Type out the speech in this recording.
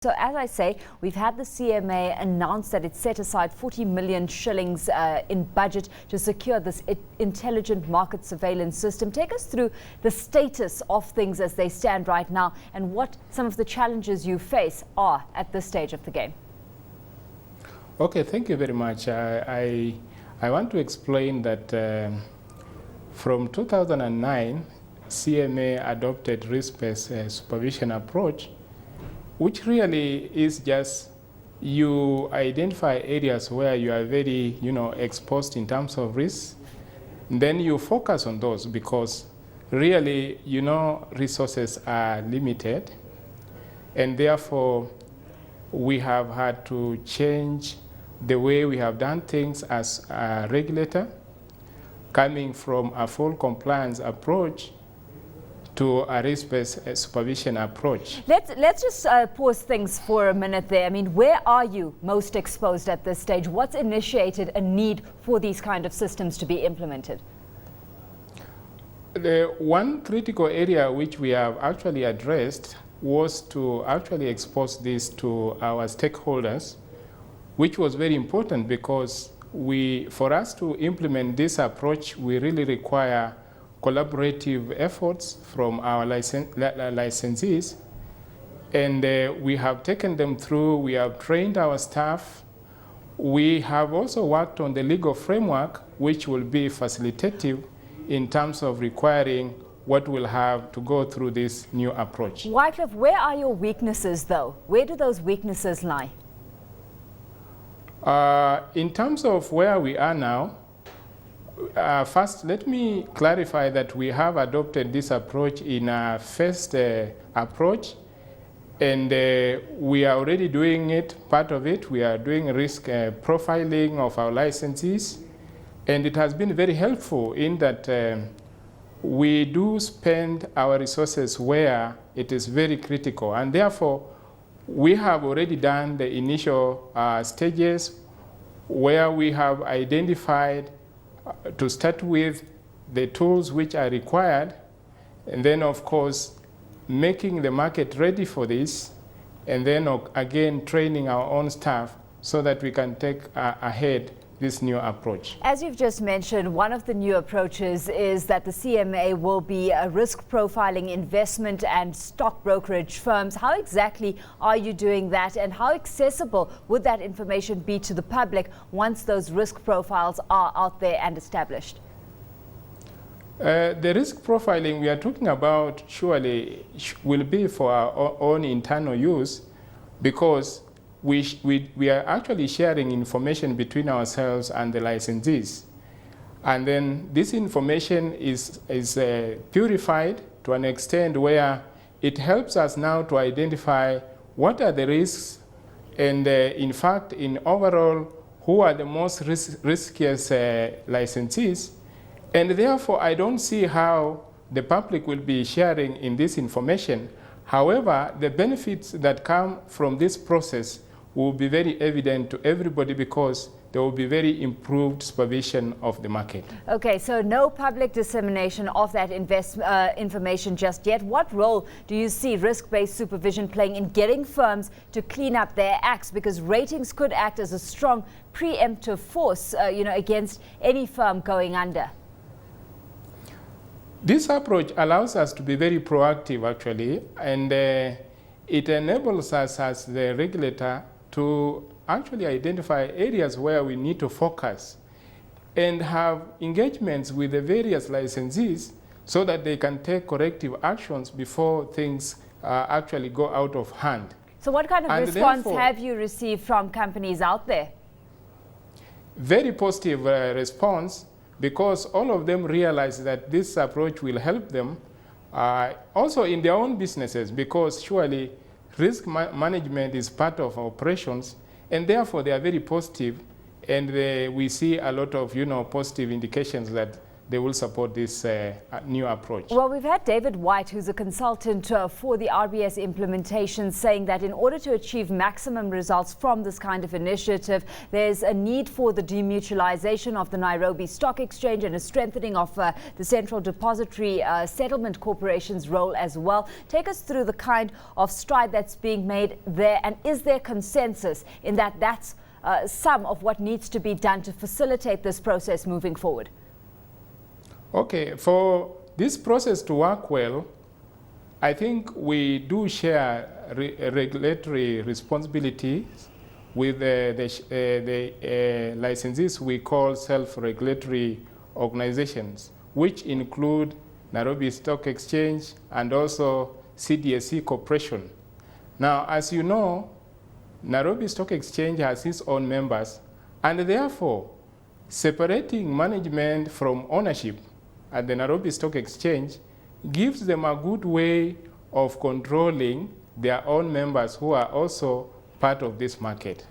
So as I say, we've had the CMA announce that it set aside 40 million shillings in budget to secure this intelligent market surveillance system. Take us through the status of things as they stand right now and what some of the challenges you face are at this stage of the game. Okay, thank you very much. I want to explain that from 2009, CMA adopted risk-based supervision approach, which really is just you identify areas where you are very, exposed in terms of risk. Then you focus on those because really, resources are limited. And therefore, we have had to change the way we have done things as a regulator, coming from a full compliance approach to a risk-based supervision approach. Let's just pause things for a minute there. I mean, where are you most exposed at this stage? What's initiated a need for these kind of systems to be implemented? The one critical area which we have actually addressed was to actually expose this to our stakeholders, which was very important because for us to implement this approach, we really require collaborative efforts from our licensees, and we have taken them through. We have trained our staff. We have also worked on the legal framework, which will be facilitative in terms of requiring what we'll have to go through this new approach. Wycliffe, where are your weaknesses though? Where do those weaknesses lie? In terms of where we are now, first, let me clarify that we have adopted this approach in a first approach, and we are already doing it, part of it. We are doing risk profiling of our licensees, and it has been very helpful in that we do spend our resources where it is very critical, and therefore, we have already done the initial stages where we have identified to start with the tools which are required, and then of course making the market ready for this, and then again training our own staff so that we can take ahead this new approach. As you've just mentioned, one of the new approaches is that the CMA will be risk profiling investment and stock brokerage firms. How exactly are you doing that, and how accessible would that information be to the public once those risk profiles are out there and established? The risk profiling we are talking about surely will be for our own internal use, because we are actually sharing information between ourselves and the licensees. And then this information is purified to an extent where it helps us now to identify what are the risks, and in fact, in overall, who are the most riskiest licensees. And therefore, I don't see how the public will be sharing in this information. However, the benefits that come from this process will be very evident to everybody because there will be very improved supervision of the market. Okay, so no public dissemination of that information just yet. What role do you see risk-based supervision playing in getting firms to clean up their acts? Because ratings could act as a strong preemptive force, against any firm going under. This approach allows us to be very proactive, actually, and it enables us as the regulator to actually identify areas where we need to focus and have engagements with the various licensees so that they can take corrective actions before things actually go out of hand. So what kind of response have you received from companies out there? Very positive response, because all of them realize that this approach will help them also in their own businesses, because surely risk management is part of operations, and therefore they are very positive, and we see a lot of positive indications that they will support this new approach. Well, we've had David White, who's a consultant for the RBS implementation, saying that in order to achieve maximum results from this kind of initiative, there's a need for the demutualization of the Nairobi Stock Exchange and a strengthening of the Central Depository Settlement Corporation's role as well. Take us through the kind of stride that's being made there, and is there consensus in that that's some of what needs to be done to facilitate this process moving forward? Okay, for this process to work well, I think we do share regulatory responsibilities with the licensees we call self-regulatory organizations, which include Nairobi Stock Exchange and also CDSC Corporation. Now, as you know, Nairobi Stock Exchange has its own members, and therefore separating management from ownership at the Nairobi Stock Exchange gives them a good way of controlling their own members who are also part of this market.